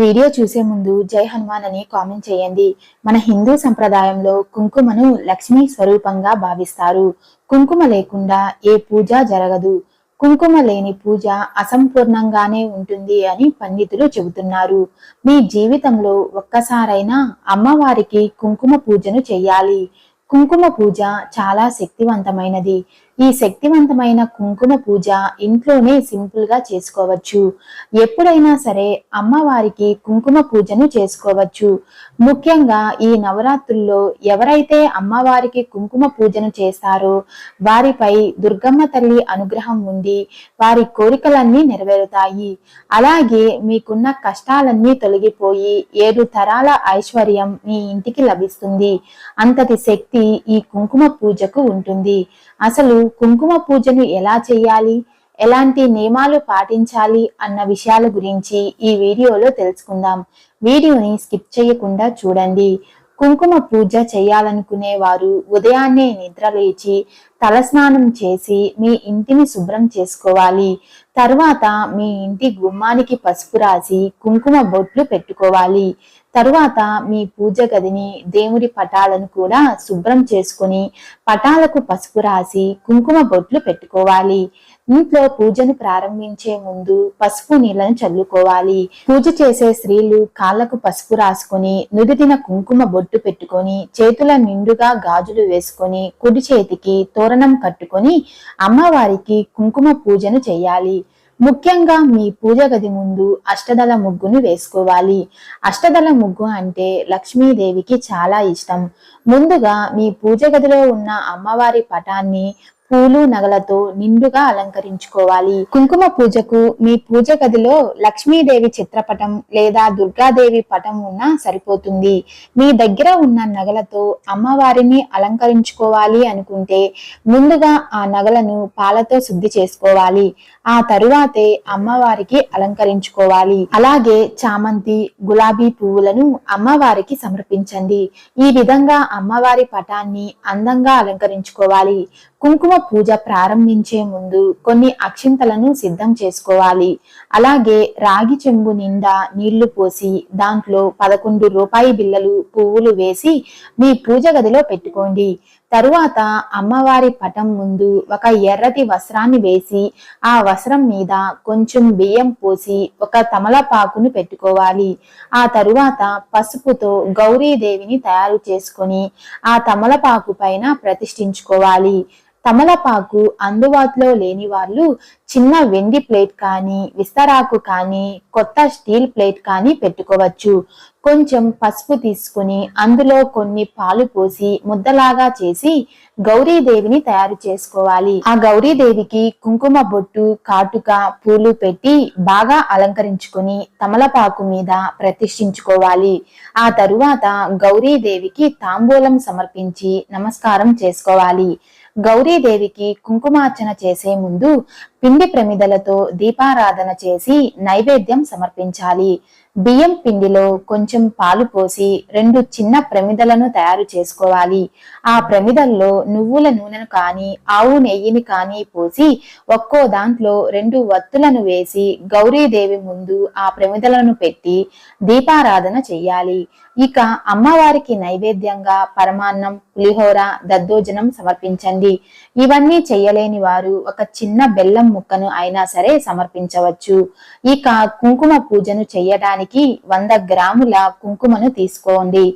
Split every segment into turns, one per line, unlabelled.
Video చూసే ముందు జై హనుమాన్ అని కామెంట్ చేయండి. మన హిందూ సంప్రదాయంలో కుంకుమను లక్ష్మీ స్వరూపంగా భావిస్తారు. కుంకుమ లేకుండా ఏ పూజ జరగదు. కుంకుమ లేని పూజ అసంపూర్ణంగానే ఉంటుంది అని పండితులు చెబుతున్నారు. మీ జీవితంలో ఒక్కసారైనా అమ్మవారికి కుంకుమ పూజను చెయ్యాలి. కుంకుమ పూజ చాలా శక్తివంతమైనది. ఈ శక్తివంతమైన కుంకుమ పూజ ఇంట్లోనే సింపుల్ గా చేసుకోవచ్చు. ఎప్పుడైనా సరే అమ్మవారికి కుంకుమ పూజను చేసుకోవచ్చు. ముఖ్యంగా ఈ నవరాత్రుల్లో ఎవరైతే అమ్మవారికి కుంకుమ పూజను చేస్తారో వారిపై దుర్గమ్మ తల్లి అనుగ్రహం ఉండి వారి కోరికలన్నీ నెరవేరుతాయి. అలాగే మీకున్న కష్టాలన్నీ తొలగిపోయి 7 తరాల ఐశ్వర్యం మీ ఇంటికి లభిస్తుంది. అంతటి శక్తి ఈ కుంకుమ పూజకు ఉంటుంది. అసలు కుంకుమ పూజను ఎలా చేయాలి, ఎలాంటి నియమాలు పాటించాలి అన్న విషయాల గురించి ఈ వీడియోలో తెలుసుకుందాం. వీడియోని స్కిప్ చేయకుండా చూడండి. కుంకుమ పూజ చేయాలనుకునే వారు ఉదయాన్నే నిద్ర లేచి తలస్నానం చేసి మీ ఇంటిని శుభ్రం చేసుకోవాలి. తర్వాత మీ ఇంటి గుమ్మానికి పసుపు రాసి కుంకుమ బొట్లు పెట్టుకోవాలి. తరువాత మీ పూజ గదిని, దేవుడి పటాలను కూడా శుభ్రం చేసుకుని పటాలకు పసుపు రాసి కుంకుమ బొట్లు పెట్టుకోవాలి. ఇంట్లో పూజను ప్రారంభించే ముందు పసుపు నీళ్లను చల్లుకోవాలి. పూజ చేసే స్త్రీలు కాళ్లకు పసుపు రాసుకొని నుదుటిన కుంకుమ బొట్టు పెట్టుకొని చేతుల నిండుగా గాజులు వేసుకొని కుడి చేతికి తోరణం కట్టుకొని అమ్మవారికి కుంకుమ పూజను చేయాలి. ముఖ్యంగా మీ పూజ గది ముందు అష్టదళ ముగ్గును వేసుకోవాలి. అష్టదళ ముగ్గు అంటే లక్ష్మీదేవికి చాలా ఇష్టం. ముందుగా మీ పూజ గదిలో ఉన్న అమ్మవారి పటాన్ని పూలు నగలతో నిండుగా అలంకరించుకోవాలి. కుంకుమ పూజకు మీ పూజ గదిలో లక్ష్మీదేవి చిత్రపటం లేదా దుర్గాదేవి పటం ఉన్నా సరిపోతుంది. మీ దగ్గర ఉన్న నగలతో అమ్మవారిని అలంకరించుకోవాలి అనుకుంటే ముందుగా ఆ నగలను పాలతో శుద్ధి చేసుకోవాలి. ఆ తరువాతే అమ్మవారికి అలంకరించుకోవాలి. అలాగే చామంతి, గులాబీ పువ్వులను అమ్మవారికి సమర్పించండి. ఈ విధంగా అమ్మవారి పటాన్ని అందంగా అలంకరించుకోవాలి. కుంకుమ పూజ ప్రారంభించే ముందు కొన్ని అక్షింతలను సిద్ధం చేసుకోవాలి. అలాగే రాగి చెంబు నిండా నీళ్లు పోసి దాంట్లో 11 రూపాయి బిళ్ళలు, పువ్వులు వేసి మీ పూజ గదిలో పెట్టుకోండి. తరువాత అమ్మవారి పటం ముందు ఒక ఎర్రటి వస్త్రాన్ని వేసి ఆ వస్త్రం మీద కొంచెం బియ్యం పోసి ఒక తమలపాకును పెట్టుకోవాలి. ఆ తరువాత పసుపుతో గౌరీదేవిని తయారు చేసుకొని ఆ తమలపాకు పైన ప్రతిష్ఠించుకోవాలి. తమలపాకు అందుబాటులో లేని వాళ్ళు చిన్న వెండి ప్లేట్ కానీ, విస్తరాకు కానీ, కొత్త స్టీల్ ప్లేట్ కానీ పెట్టుకోవచ్చు. కొంచెం పసుపు తీసుకుని అందులో కొన్ని పాలు పోసి ముద్దలాగా చేసి గౌరీదేవిని తయారు చేసుకోవాలి. ఆ గౌరీదేవికి కుంకుమ బొట్టు, కాటుక, పూలు పెట్టి బాగా అలంకరించుకుని తమలపాకు మీద ప్రతిష్ఠించుకోవాలి. ఆ తరువాత గౌరీదేవికి తాంబూలం సమర్పించి నమస్కారం చేసుకోవాలి. గౌరీదేవికి కుంకుమార్చన చేసే ముందు పిండి ప్రమిదలతో దీపారాధన చేసి నైవేద్యం సమర్పించాలి. బియ్యం పిండిలో కొంచెం పాలు పోసి 2 చిన్న ప్రమిదలను తయారు చేసుకోవాలి. ఆ ప్రమిదల్లో నువ్వుల నూనెను కానీ, ఆవు నెయ్యిని కానీ పోసి ఒక్కో దాంట్లో 2 వత్తులను వేసి గౌరీదేవి ముందు ఆ ప్రమిదలను పెట్టి దీపారాధన చెయ్యాలి. ఇక అమ్మవారికి నైవేద్యంగా పరమాన్నం, పులిహోర, దద్దోజనం సమర్పించండి. ఇవన్నీ చెయ్యలేని వారు ఒక చిన్న బెల్లం ముక్కను అయినా సరే సమర్పించవచ్చు. ఇక కుంకుమ పూజను చెయ్యడానికి 100 గ్రాముల కుంకుమను తీసుకోండి.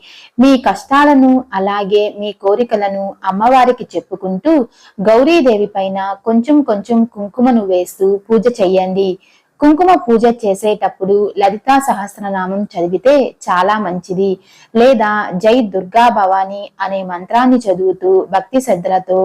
మీ కష్టాలను అలాగే మీ కోరికలను అమ్మవారికి చెప్పుకుంటూ గౌరీదేవి పైన కొంచెం కొంచెం కుంకుమను వేస్తూ పూజ చెయ్యండి. కుంకుమ పూజ చేసేటప్పుడు లలితా సహస్రనామం చదివితే చాలా మంచిది. లేదా జై దుర్గా భవాని అనే మంత్రాన్ని చదువుతూ భక్తి శ్రద్ధలతో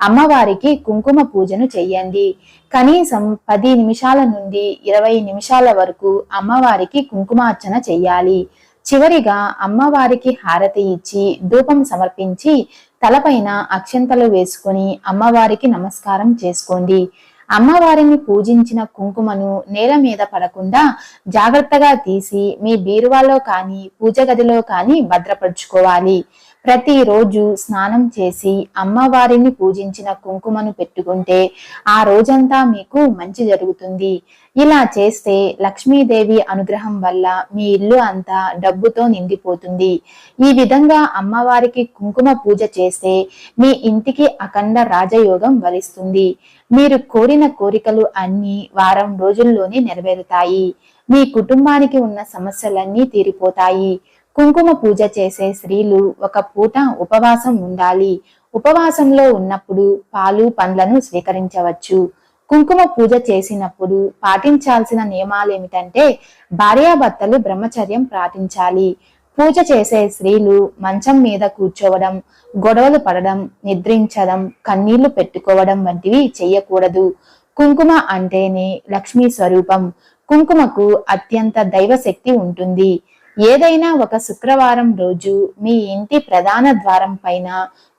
అమ్మవారికి కుంకుమ పూజను చెయ్యండి. కనీసం 10 నిమిషాల నుండి 20 నిమిషాల వరకు అమ్మవారికి కుంకుమార్చన చెయ్యాలి. చివరిగా అమ్మవారికి హారతి ఇచ్చి ధూపం సమర్పించి తలపైన అక్షంతలు వేసుకొని అమ్మవారికి నమస్కారం చేసుకోండి. అమ్మవారిని పూజించిన కుంకుమను నేల మీద పడకుండా జాగ్రత్తగా తీసి మీ బీరువాలో కానీ, పూజ గదిలో కానీ భద్రపరుచుకోవాలి. ప్రతిరోజు స్నానం చేసి అమ్మవారిని పూజించిన కుంకుమను పెట్టుకుంటే ఆ రోజంతా మీకు మంచి జరుగుతుంది. ఇలా చేస్తే లక్ష్మీదేవి అనుగ్రహం వల్ల మీ ఇల్లు అంతా డబ్బుతో నిండిపోతుంది. ఈ విధంగా అమ్మవారికి కుంకుమ పూజ చేస్తే మీ ఇంటికి అఖండ రాజయోగం వరిస్తుంది. మీరు కోరిన కోరికలు అన్నీ వారం రోజుల్లోనే నెరవేరుతాయి. మీ కుటుంబానికి ఉన్న సమస్యలన్నీ తీరిపోతాయి. కుంకుమ పూజ చేసే స్త్రీలు ఒక పూట ఉపవాసం ఉండాలి. ఉపవాసంలో ఉన్నప్పుడు పాలు పండ్లను స్వీకరించవచ్చు. కుంకుమ పూజ చేసినప్పుడు పాటించాల్సిన నియమాలేమిటంటే భార్యాభర్తలు బ్రహ్మచర్యం పాటించాలి. పూజ చేసే స్త్రీలు మంచం మీద కూర్చోవడం, గొడవలు పడడం, నిద్రించడం, కన్నీళ్లు పెట్టుకోవడం వంటివి చెయ్యకూడదు. కుంకుమ అంటేనే లక్ష్మీ స్వరూపం. కుంకుమకు అత్యంత దైవశక్తి ఉంటుంది. ఏదైనా ఒక శుక్రవారం రోజు మీ ఇంటి ప్రధాన ద్వారం పైన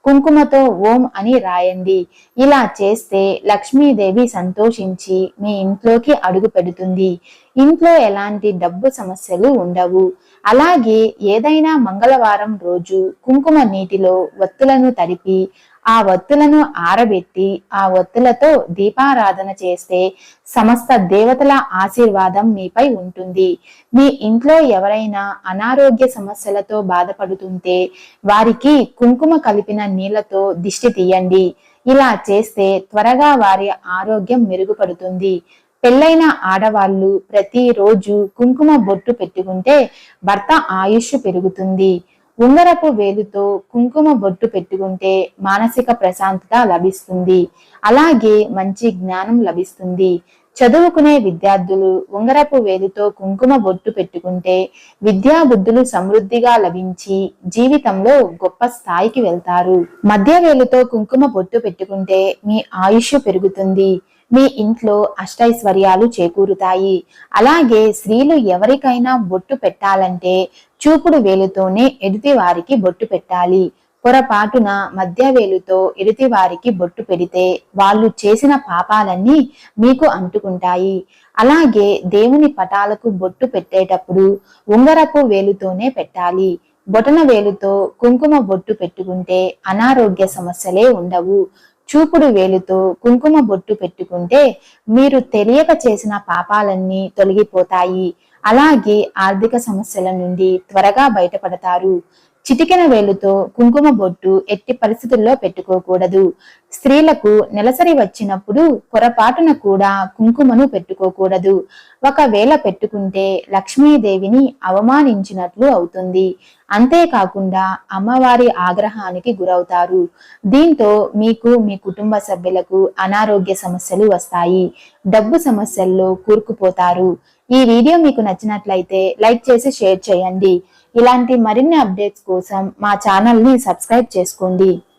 కుంకుమతో ఓం అని రాయండి. ఇలా చేస్తే లక్ష్మీదేవి సంతోషించి మీ ఇంట్లోకి అడుగు పెడుతుంది. ఇంట్లో ఎలాంటి డబ్బు సమస్యలు ఉండవు. అలాగే ఏదైనా మంగళవారం రోజు కుంకుమ నీటిలో ఒత్తులను తడిపి ఆ ఒత్తులను ఆరబెట్టి ఆ ఒత్తులతో దీపారాధన చేస్తే సమస్త దేవతల ఆశీర్వాదం మీపై ఉంటుంది. మీ ఇంట్లో ఎవరైనా అనారోగ్య సమస్యలతో బాధపడుతుంటే వారికి కుంకుమ కలిపిన నీళ్లతో దిష్టి తీయండి. ఇలా చేస్తే త్వరగా వారి ఆరోగ్యం మెరుగుపడుతుంది. పెళ్లైన ఆడవాళ్లు ప్రతిరోజు కుంకుమ బొట్టు పెట్టుకుంటే భర్త ఆయుష్ పెరుగుతుంది. ఉంగరపు వేలుతో కుంకుమ బొట్టు పెట్టుకుంటే మానసిక ప్రశాంతత లభిస్తుంది. అలాగే మంచి జ్ఞానం లభిస్తుంది. చదువుకునే విద్యార్థులు ఉంగరపు వేలుతో కుంకుమ బొట్టు పెట్టుకుంటే విద్యా బుద్ధులు సమృద్ధిగా లభించి జీవితంలో గొప్ప స్థాయికి వెళ్తారు. మధ్య వేలుతో కుంకుమ బొట్టు పెట్టుకుంటే మీ ఆయుష్ పెరుగుతుంది. మీ ఇంట్లో అష్టైశ్వర్యాలు చేకూరుతాయి. అలాగే స్త్రీలు ఎవరికైనా బొట్టు పెట్టాలంటే చూపుడు వేలుతోనే ఎదుటి వారికి బొట్టు పెట్టాలి. పొరపాటున మధ్య వేలుతో ఎదుటి వారికి బొట్టు పెడితే వాళ్ళు చేసిన పాపాలన్నీ మీకు అంటుకుంటాయి. అలాగే దేవుని పటాలకు బొట్టు పెట్టేటప్పుడు ఉంగరపు వేలుతోనే పెట్టాలి. బొటన వేలుతో కుంకుమ బొట్టు పెట్టుకుంటే అనారోగ్య సమస్యలే ఉండవు. చూపుడు వేలుతో కుంకుమ బొట్టు పెట్టుకుంటే మీరు తెలియక చేసిన పాపాలన్నీ తొలగిపోతాయి. అలాగే ఆర్థిక సమస్యల నుండి త్వరగా బయటపడతారు. చిటికెన వేలుతో కుంకుమ బొట్టు ఎట్టి పరిస్థితుల్లో పెట్టుకోకూడదు. స్త్రీలకు నెలసరి వచ్చినప్పుడు పొరపాటున కూడా కుంకుమను పెట్టుకోకూడదు. ఒకవేళ పెట్టుకుంటే లక్ష్మీదేవిని అవమానించినట్లు అవుతుంది. అంతేకాకుండా అమ్మవారి ఆగ్రహానికి గురవుతారు. దీంతో మీకు మీ కుటుంబ సభ్యులకు అనారోగ్య సమస్యలు వస్తాయి. డబ్బు సమస్యల్లో కూరుకుపోతారు. ఈ వీడియో మీకు నచ్చినట్లయితే లైక్ చేసి షేర్ చేయండి. ఇలాంటి మరిన్ని అప్డేట్స్ కోసం మా ఛానల్ ని సబ్స్క్రైబ్ చేసుకోండి.